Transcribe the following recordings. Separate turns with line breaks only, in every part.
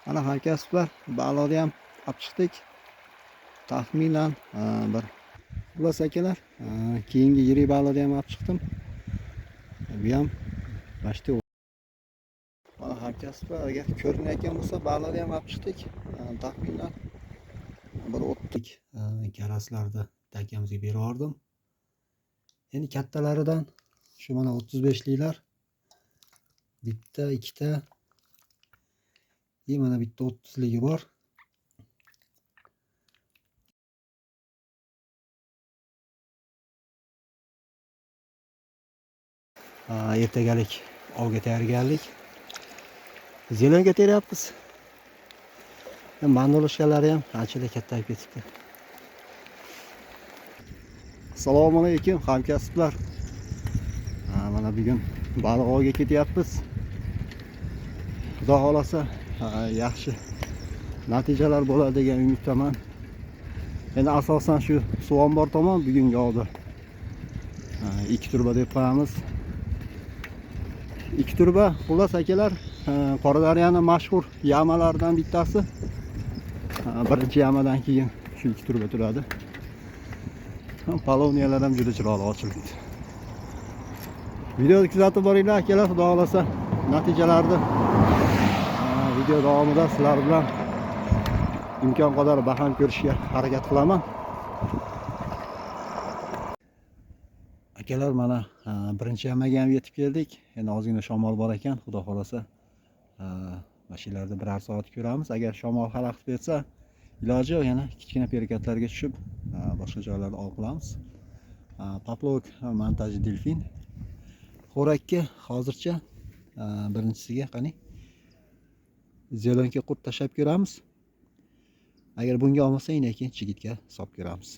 Mana hamkasblar baliqni ham olib chiqdik. Taxminan bir xullas akalar, keyingi yirik baliqni ham olib chiqdim. Bu ham bashti. Mana hamkasblar agar ko'rinayotgan bo'lsa baliqni ham olib chiqdik. Taxminan bir 30 karaslarni akamizga berib yubordim. Endi kattalaridan shu mana 35liklar bitta, ikkita mana bitta 30ligi bor. Ertagalik ovga tayyorgarlik. Zelonga teryapmiz. Mandolishkalari ham anchalik kattayib ketibdi. Assalomu alaykum hamkasblar. Mana bugun baliq ovga ketyapmiz. Xudo xolasa yaxshi natijalar bo'ladi degan umiddaman. Endi asosan shu suv ombor tomon bugun yog'di. 2 turba deb qo'yamiz. 2 turba xullas akalar, Qoradaryoning mashhur yamalaridan bittasi. Birinchi yamadan keyin shu 2 turba turadi. Paloniyalar ham juda chiroyli ochildi. Videoni kuzatib boringlar akalar, xudo xolasa natijalarni video davomida sizlar bilan imkon qadar baham ko'rishga harakat qilaman. Akalar mana birinchi yamaga ham yetib keldik. Endi ozgina shamol bor ekan, xudo xolasa mashinalarda birar soat ko'ramiz. Agar shamol xalaqit bersa, iloji yana kichkina perekatlarga tushib boshqa joylarda ov qilamiz. Poplok montaji delfin. Xo'rakka hozircha birinchisiga qani zelonga qurt tashlab ko'ramiz. Agar bunga olmasa, yana keyin chigitga solib ko'ramiz.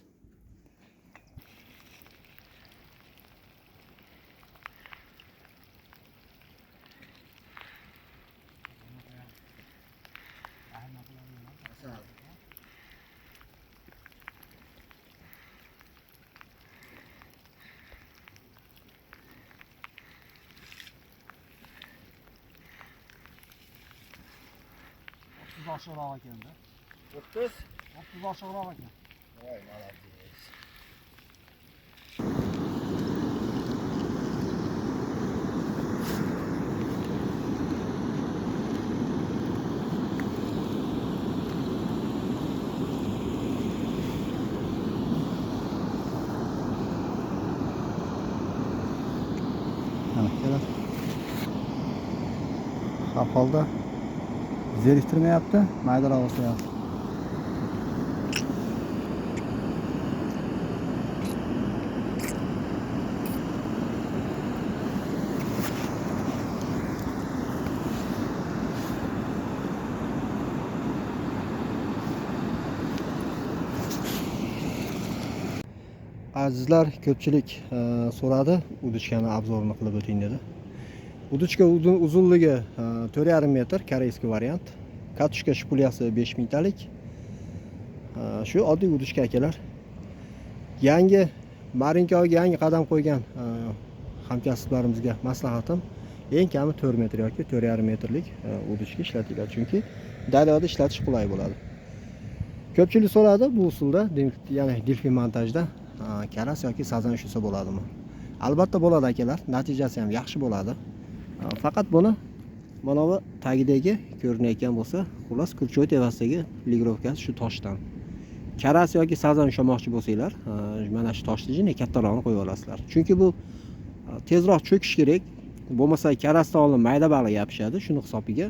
Aşağıya ekan da. 30 aşağıya ekan. Voy, молодец. Kelar. Ahvolda zeriktirmayapti, maydaroq o'syapti. Azizlar, ko'pchilik so'radi, uduchkani obzorini qilib o'ting dedi. Uduchka uzunligi 4,5 metr, koreyskiy variant. Katushka shpulyasi 5000 talik. Shu oddiy uduchka akalar. Yangi Marinkoga yangi qadam qo'ygan hamkasblarimizga maslahatim, eng kami 4 metr yoki 4,5 metrlik uduchka ishlatinglar, chunki daryoda ishlatish qulay bo'ladi. Ko'pchilik so'radi bu usulda, ya'ni delfin montajda karas yoki sazan ushsa bo'ladimi? Albatta bo'ladi akalar, natijasi ham yaxshi bo'ladi. Faqat buni mana bu tagidagi ko'rinayotgan bo'lsa, xullas Kurchoy tevasidagi ligrovkasi shu toshdan. Karas yoki sazan ushlamoqchi bo'lsanglar, mana shu toshni jini kattaroqni qo'yib olasizlar. Chunki bu tezroq cho'kish kerak. Bo'lmasa karasdan oldin mayda baliq yopishadi, shuni hisobiga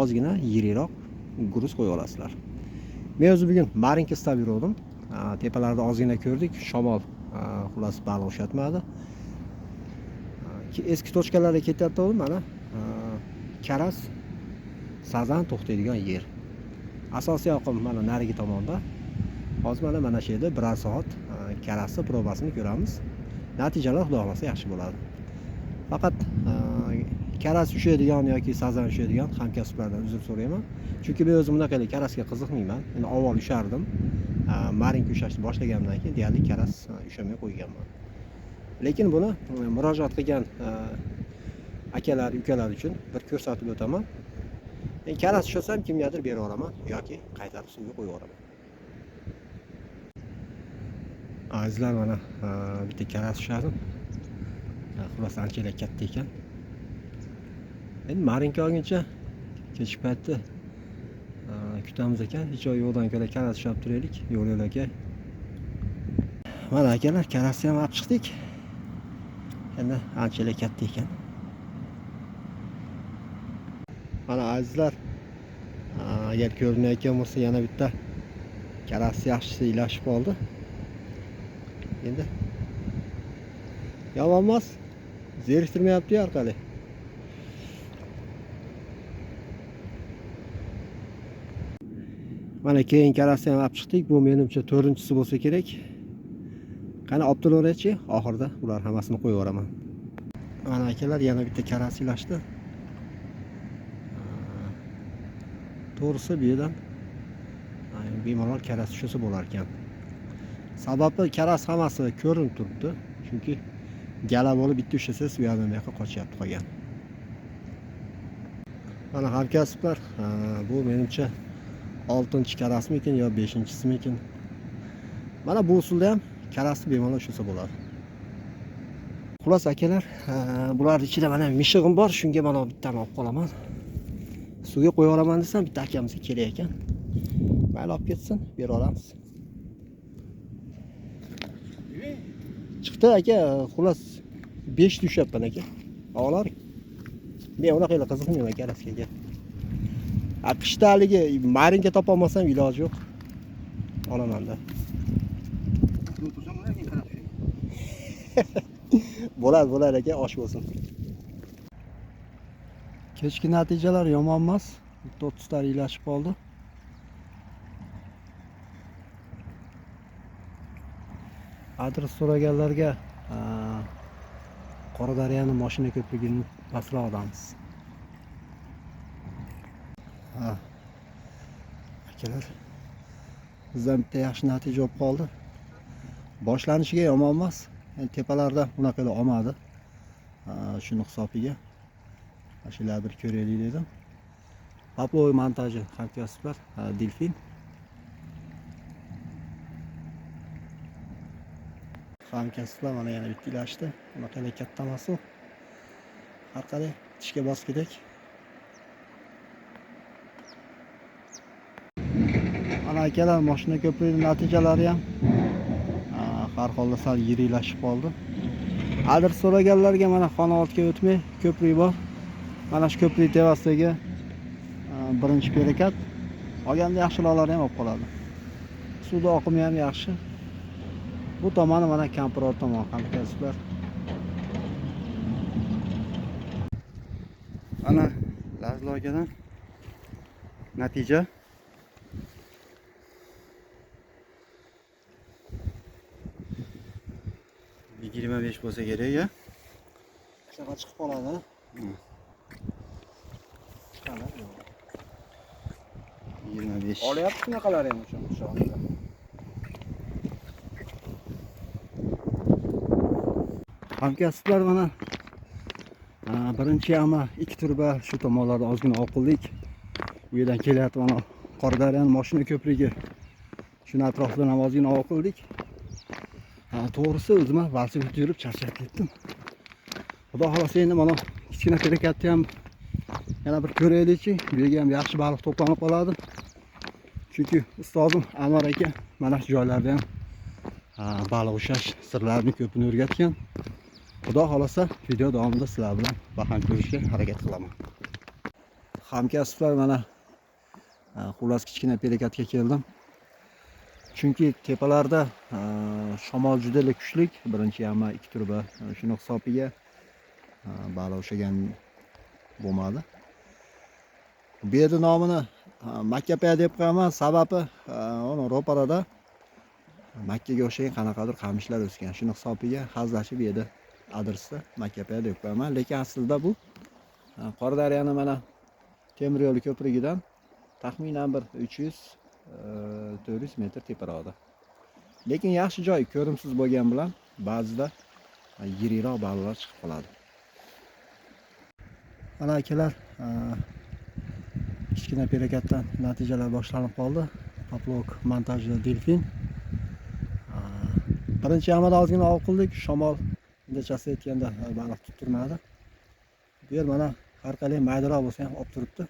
ozgina yirikroq gruz qo'yib olasizlar. Men o'zi bugun marinka istab yurdim. Tepalarda ozgina ko'rdik, shamol xullas baliq ushlatmadi. Eski tochkalarga ketyapti, mana karas, sazan to'xtaydigan yer. Asosiy oqim mana narigi tomonda. Hozir mana shu yerda birar soat karasni probasini ko'ramiz. Natijalar xudo xolasa yaxshi bo'ladi. Faqat karas ushlaydigan yoki sazan ushlaydigan hamkasblardan uzr so'rayman. Chunki men o'zim bunaqalik karasga qiziqmayman. Endi avval ushardim. Marinka ushlashni boshlagandan keyin deyarli karas ushamay qo'yganman. Lekin buni murojaat qilgan akalar, ukalar uchun bir ko'rsatib o'taman. Men karas tushsam kimgadir beraveraman yoki qaytarib suvga qo'yib yuboraman. Azizlar mana bitta karas tushadim. Xulosa anchalik katta ekan. Endi marinka olguncha kechki paytda kutamiz ekan. Hech joy yo'qdan ko'ra karas tushab turaylik yo'l-yo'lakay. Mana akalar karasni ham olib chiqdik. Endi anchalik katta ekan. Mana azizlar, agar ko'rinayotgan bo'lsa yana bitta karas yaxshisi ilashib qoldi. Endi yomon emas, zeriktirmayapti orqali. Mana keyin karasni ham olib chiqdik. Bu menimcha 4-chisi bo'lsa kerak. Qani olib turaveraychi, oxirida ular hammasini qo'yib yuboraman. Mana akalar yana bitta karas ilashdi. To'g'risi bu yerdan bemalol karas tushsa bo'lar ekan. Sababi karas hammasi ko'rinib turibdi. Chunki gala bo'lib bitta ushlasangiz u yerdan bu yoqqa qochyapti qolgan. Mana hamkasblar, bu menimcha 6-karasmikin yo 5-chisimikin. Mana bu usulda ham karasni bemalol tushsa bo'ladi. Xulos akalar, bularning ichida mana mishig'im bor, shunga mana bittani olib qolaman. Suvga qo'yib yuboraman desam, bitta akamizga kerak ekan. Mayli olib ketsin, berib olamiz. Chiqdi aka, xulos 5 tushyapman aka. Olar. Men unaqa qiziqmayman karasga. Qishda haligi marinka topa olmasam iloji yo'q. Olaman-da. Bo'lar aka, osh bo'lsin. Kechki natijalar yomon emas. 30 ta ilashib qoldi. Adres so'raganlarga Qoradaryoning mashina ko'prigining pastroqdamiz. Akalar, bizdan bitta yaxshi natija olib qoldi. Boshlanishiga yomon emas. Tepalarda bunaqa olmadi. Shuni hisobiga mashinalar bir ko'raylik dedim. Paploy montaji hamkasblar, Delfin. Hamkasblar mana yana bitta ilashdi. Bunaqa katta emas u. Har qalay tishga bosgidek. Mana akalar, mashina ko'prigining natijalari ham har holda sal yiriklashib qoldi. Adres so'raganlarga mana Xonobodga o'tmay ko'prik bor. Mana shu ko'prik tevasidagi birinchi berikat. Olganda yaxshilarni ham olib qoladi. Suvda oqimi ham yaxshi. Bu tomoni mana Kampirot tomon hamkasblar. Ana Lazlogadan natija. Yigirma 25 bo'lsa kerak ya. Shunaqa chiqib qoladi. Chiqadi. 25. Olyapti shunaqalar ham o'sha. Hamkasblar mana birinchi yama 2 turba shu tomonlarda ozgina oqildik. Bu yerdan kelyapti mana Qoradaryoning mashina ko'prigi. Shuni atrofidan ham ozgina oqildik. To'g'risi o'zim velosiped yurib charchab ketdim. Xudo xolasa endi mana kichkina berekatni ham yana bir ko'raylikchi. Bu yerga ham yaxshi baliq to'planib qoladi. Chunki ustozim Anvar aka mana shu joylarda ham baliq ushlash sirlarini ko'pini o'rgatgan. Xudo xolasa video davomida sizlar bilan baham ko'rishga harakat qilaman. Hamkasblar mana xullas kichkina berekatga keldim. Chunki tepalarda shamol juda kuchli. Birinchi yama 2 turba shuni hisobiga baliq ushlagan bo'lmadi. Bu yerning nomini Makkapaya deb qo'yaman. Sababi uni ro'parada Makkaga o'xshagan qanaqadir qamishlar o'sgan. Shuni hisobiga hazlashib edi adresda Makkapaya deb qo'yaman. Lekin aslida bu Qoradaryoning mana temir yo'l ko'prigidan taxminan bir 300-400 metr teparoqda. Lekin yaxshi joy, ko'rimsiz bo'lgan bilan ba'zida yirikroq baliqlar chiqib qoladi. Mana akalar, Kichkina perakatdan natijalar boshlanib qoldi. Poplok montajli delfin. Birinchi amada ozgina ov qildik. Shamol kechasi aytganda baliq tuttirmadi. Bu yer mana har qalay maydaroq bo'lsa ham olib turibdi.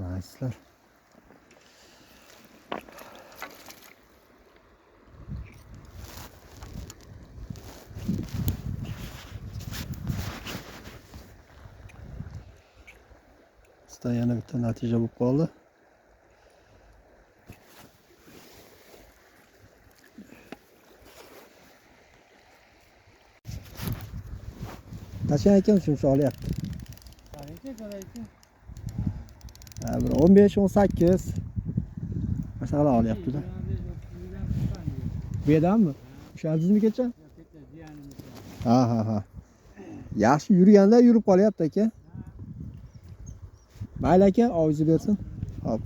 Nice'lar. Yana bitta natija bo'lib qoldi. Qachon ekan shuncha olyapti? 15-18 masalan olyapti-da. Bu yerdanmi? O'shandizmi kecha? Ha. Yaxshi yurganda yurib qolyapti aka. Mayli aka, ovizni bersin. Hop.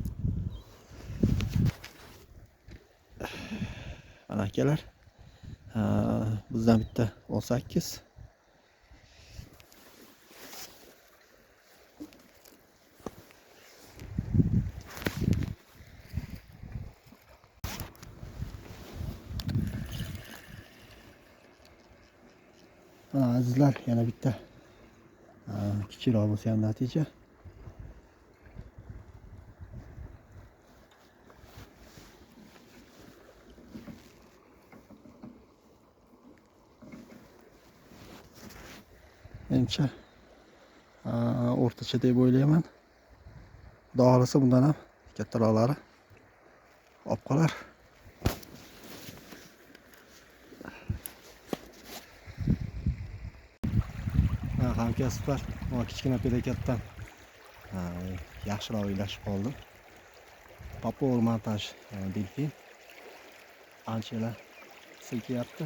Mana akalar. Bizdan bitta 18. Azizlar, yana bitta kichikroq bo'lsa ham natija. Menimcha o'rtacha deb o'ylayman. Xudo xolasa bundan ham kattaroqlari olib qolar. Hamkasblar, mana kichkina perakatdan yaxshiroq o'ylashib qoldim. Poplok montaj delfin anchalar silkiyapti.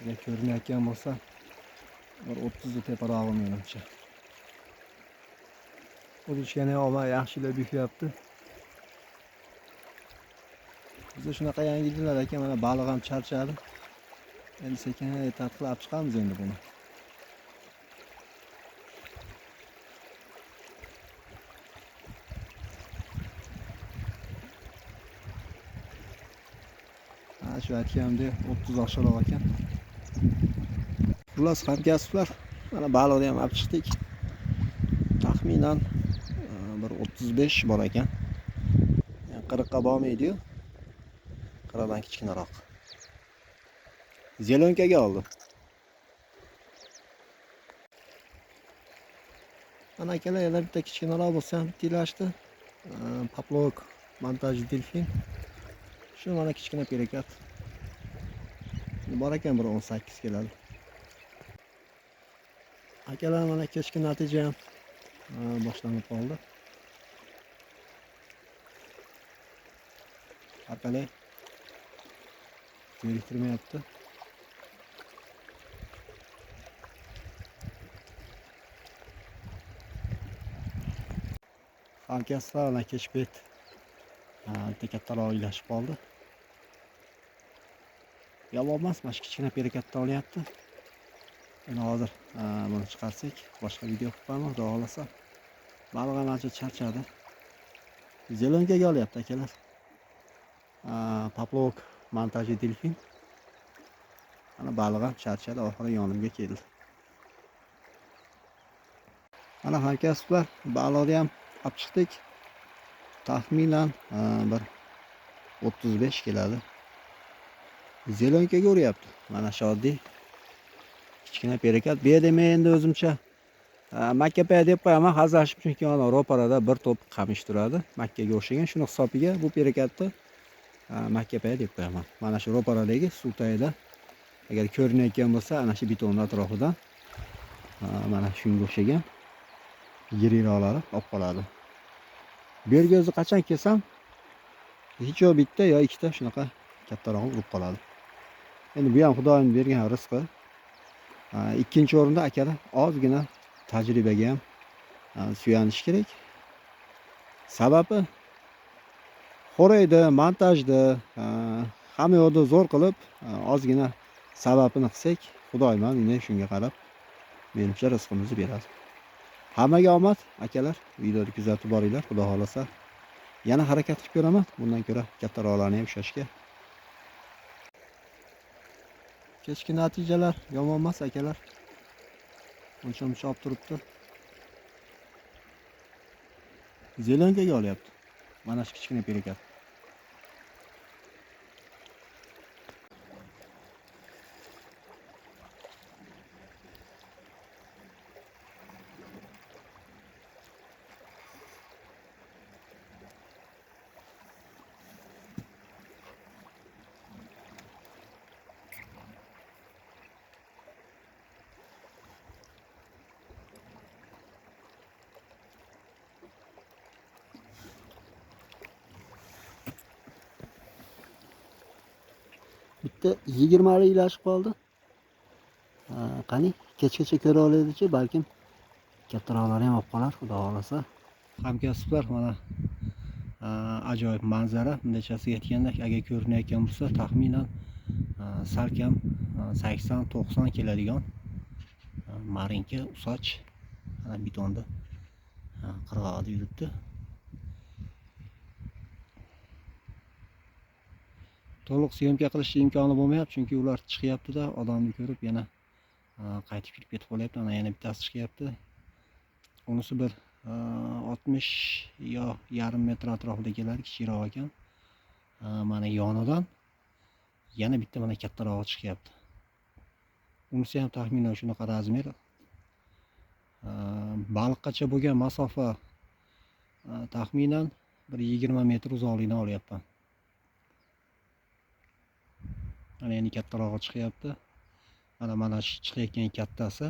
Agar ko'rinayotgan bo'lsa, bir 30 ga teparog'i menimcha. Urushgani olma yaxshilab bukayapti. Bizda shunaqa yangiliklar ekan, mana baliq ham charchadi. Endi sekin tarqilib chiqamiz endi buni. Shu aytganimdek 30 oshiroq ekan. Xullas hamkasblar, mana baliqni ham olib chiqdik. Taxminan bir 35 bor ekan. Yani 40 ga bormaydi-yu. 40 dan kichkinaroq. Zelonkaga oldim. Mana akalar, yana bitta kichkinaroq bo'lsa ham bitilashdi. Poplok montajli delfin. Shu mana kichkina perakat. Bor ekan bir 18 keladi. Akalar, mana kechki natija ham boshlanib qoldi. Har qalay zeriktirmayapti. Hamkasblar, mana kech payt kattaroq o'ylashib qoldi. Yomon emas, mana shu kichkina perakatdan olyapti. Endi hozir buni chiqarsak, boshqa video qilib qo'yaman, xudo xolasa. Baliq ham ancha charchadi. Zelonkaga olyapti akalar. Poplok montajli delfin. Mana baliq ham charchadi, oxiri yonimga keldi. Mana hamkasblar, baliqni ham olib chiqdik. Taxminan bir 35 keladi. Zelonkaga uryapti. Mana shu oddiy kichkina perakat. Bu yerda men endi o'zimcha makkapaya deb qo'yaman, hazillashib, chunki ana ro'parada bir to'p qamish turadi, makkaga o'xshagan. Shuni hisobiga bu perakatni makkapaya deb qo'yaman. Mana shu ro'paradagi suv tagida agar ko'rinayotgan bo'lsa, ana shu betonning atrofidan mana shunga o'xshagan yiriroqlari olib qoladi. Bu yerga o'zi qachon kelsam, hech yo bitta yo ikkita shunaqa kattaroq urib qoladi. Endi bu ham Xudoning bergan rizqi. Ikkinchi o'rinda akalar, ozgina tajribaga ham suyanish kerak. Sababi xo'raydi, montajda hamma yoqda zo'r qilib ozgina sababini qilsak, Xudoyim ham yana shunga qarab menimcha rizqimizni beradi. Hammaga omad, akalar. Videoni kuzatib boringlar, Xudo xolasa. Yana harakat qilib ko'raman. Bundan ko'ra kattaroqlarni ham ushlashga. Kechki natijalar yomon emas, akalar. Uncha-muncha olib turibdi. Zelenkaga olyapti. Mana shu kichkina berikat. Bitta 20 lik ilashib qoldi. Qani kechgacha ko'ra oladichi, balkim kattaroqlar ham olib qolar, Xudo xolasa. Hamkasblar, mana ajoyib manzara. Bundachasiga aytganda, agar ko'rinayotgan bo'lsa, taxminan salkam 80-90 keladigan marinka usoch mana betonni qirg'og'ida yuribdi. To'liq syomka qilish imkoni bo'lmayapti, chunki ular chiqyapti-da, odamni ko'rib yana qaytib kirib ketib qolyapti. Mana yana bittasi chiqyapti. Unisi bir 60 yo yarim metr atrofida keladi, kichikroq ekan. Mana yonidan yana bitta mana kattarog'i chiqyapti. Unisi ham taxminan shunaqa razmer. Baliqqacha bo'lgan masofa taxminan bir 20 metr uzoqlikdan olyapman. Mana endi kattarog'i chiqyapti. Mana shu chiqayotgan kattasi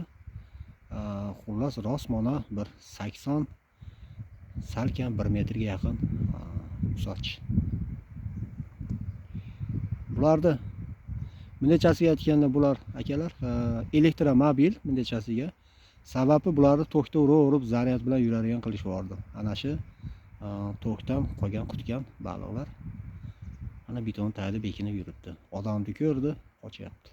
xullas rost mana bir 80 salkam 1 metrga yaqin usoch. Bularni bundachasiga aytganda, bular akalar elektromobil bundachasiga. Sababi bularni tokda urib zaryad bilan yuradigan qilish bordi. Ana shu tokdan qolgan qutgan baliqlar mana beton tagida bekinib yuribdi. Odamni ko'rdi, qochyapti.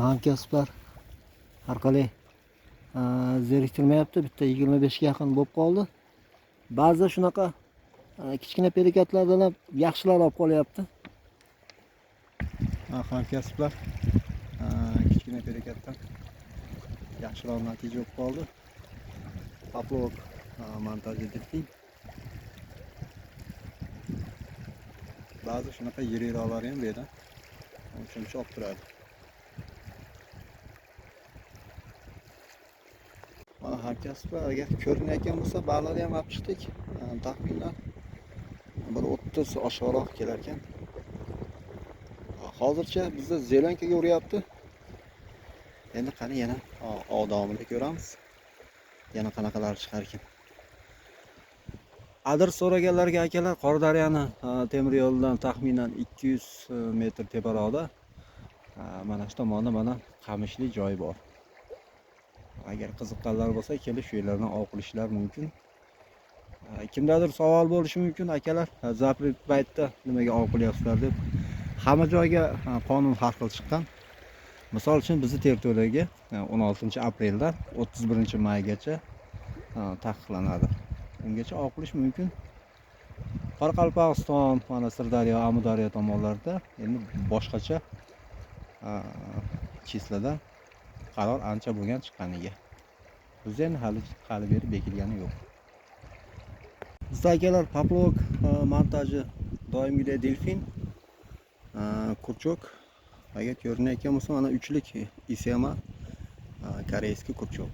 Hamkasblar har qalay zeriktirmayapti. Bitta 25 ga yaqin bo'lib qoldi. Ba'zi shunaqa kichkina perikatlardan ham yaxshilar olib qolyapti. Hamkasblar kichkina perikatdan yaxshiroq natija bo'lib qoldi. Poplok montaj etdik. Ba'zi shunaqa yiriroqlar ham bu yerda uncha olib turadi. Mana hamkasblar, agar ko'rinayotgan bo'lsa, baliqni ham olib chiqdik. Taxminan bir 30 oshiqroq kelar ekan. Hozircha bizni zelenkaga uryapti. Endi qani yana davomini ko'ramiz. Yana qanaqalar chiqar ekan. Adres so'raganlarga akalar, Qordaryoni temir yo'ldan taxminan 200 metr teparoqda mana shu tomonda mana qamishli joy bor. Agar qiziqqanlar bo'lsa, kelib shu yerlardan olib qo'yishlar mumkin. Kimdadir savol bo'lishi mumkin, akalar, zapret paytda nimaga olib qo'yapsizlar deb. Hamma joyga qonun har xil chiqqan. Misol uchun bizning territoriyaga 16 apreldan 31 maygacha taqiqlanadi. Ungacha olib qo'yish mumkin. Qoraqalpog'iston, mana Sirdaryo, Amudaryo tomonlarida endi boshqacha chislada qaror ancha bo'lgan chiqqaniga. Bizda endi hali beri bekilgani yo'q. Bizda akalar poplok montaji doimgidek delfin, kurchok. Agar ko'rinayotgan bo'lsa, mana 3lik isema koreyskiy kurchok.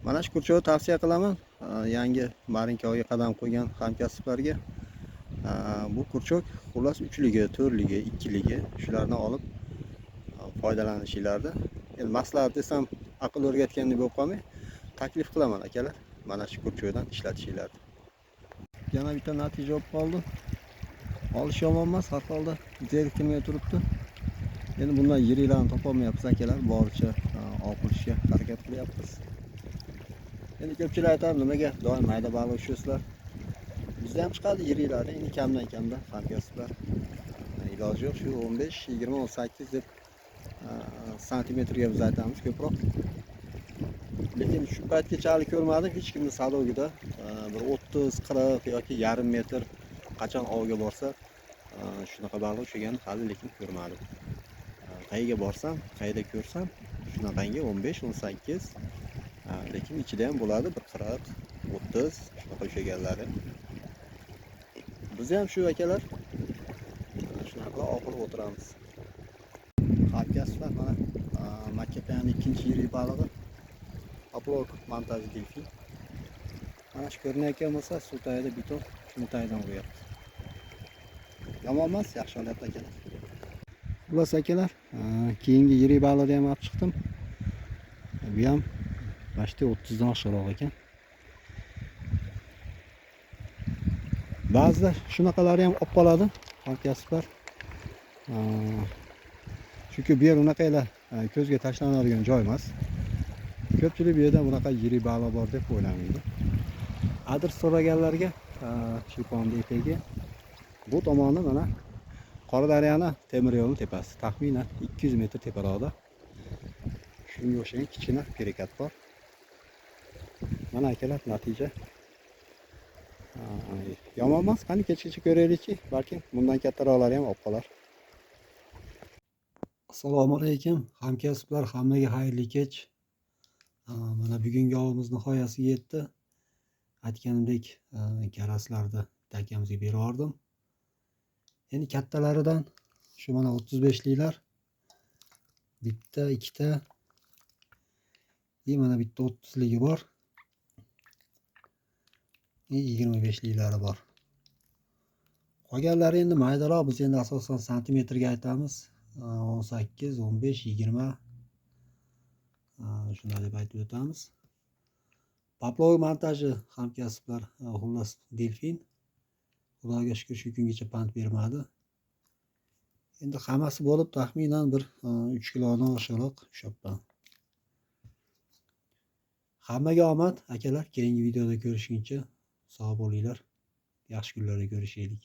Mana shu kurchokni tavsiya qilaman yangi marinkaga qadam qo'ygan hamkasblarga. Bu kurchok xullas 3ligi, 4ligi, 2ligi shularni olib foydalanishinglarni. Endi maslahat desam, aql o'rgatgandek bo'lib qolmay, taklif qilaman akalar. Mana shu kurchokdan ishlatishinglarni. yana bitta natija olib qoldi. Olish yomon emas, har holda zeriktirmay turibdi. Endi bundan yiringlarni topolmayapmiz akalar, boricha olib qilishga harakat qilyapmiz. Endi ko'pchilik aytadi, nimaga doim mayda baliq ushlaysizlar? Bizda ham chiqadi yiringlar, endi kamdan kamda hamkasblar. Iloji yo'q, shu 15, 20, 18 deb santimetrga biz aytamiz ko'proq. Lekin shu paytgacha hali ko'rmadim hech kimni sadogida bir 30, 40 yoki yarim metr qachon ovga borsa shunaqa baliq ushlagan hali lekin ko'rmadim. Qayerga borsam, qayerda ko'rsam shunaqangi 15, 18 lekin ichida ham bo'ladi bir 40, 30 shunaqa ushlaganlari. Biz ham shu akalar shunaqa oqilib o'tiramiz. Hamkasblar mana Makkapanning ikkinchi yirik balig'i Aplok montaj delfin. Mana shu ko'rinayotgan bo'lsa suv tagida biton shuni tagidan uryapti. Yomon emas, yaxshi olyapti akalar. Xullas akalar, keyingi yirik baliqni ham olib chiqdim. Bu ham почти 30 dan oshiqroq ekan. Ba'zida shunaqalari ham olib qoladi hamkasblar. Chunki bu yer unaqalar ko'zga tashlanadigan joy emas. Ko'pchilik bu yerda bunaqa yirik baliq bor deb o'ylamaydi. Adres so'raganlarga Shiyponni etagi bu tomoni mana Qoradaryoning temir yo'li tepasi, taxminan 200 metr teparoqda. Shunga o'xshagan kichkina berikat bor. Mana akalar natija. Yomon emas, qani kechgacha ko'raylikchi, balki bundan kattaroqlari ham olib qolar. Assalomu alaykum hamkasblar, hammaga xayrli kech. Mana bugungi ovimiz nihoyasiga yetdi. Aytganimdek, karaslarni akamizga berardim. Endi kattalaridan shu mana 35liklar bitta, ikkita, mana bitta 30ligi bor. 25liklari bor. Qolganlari endi maydaroq, biz endi asosan santimetrga aytamiz. 18, 15, 20 shunday deb aytib o'tamiz. Poplov montaji hamkasblar, xullas delfin. Xudoga shukr shu kungacha pand bermadi. Endi hammasi bo'lib taxminan bir 3 kilodan oshiqroq ushlabman. Hammaga omad akalar, keyingi videoda ko'rishguncha sog' bo'linglar. Yaxshi kunlarda ko'rishaylik.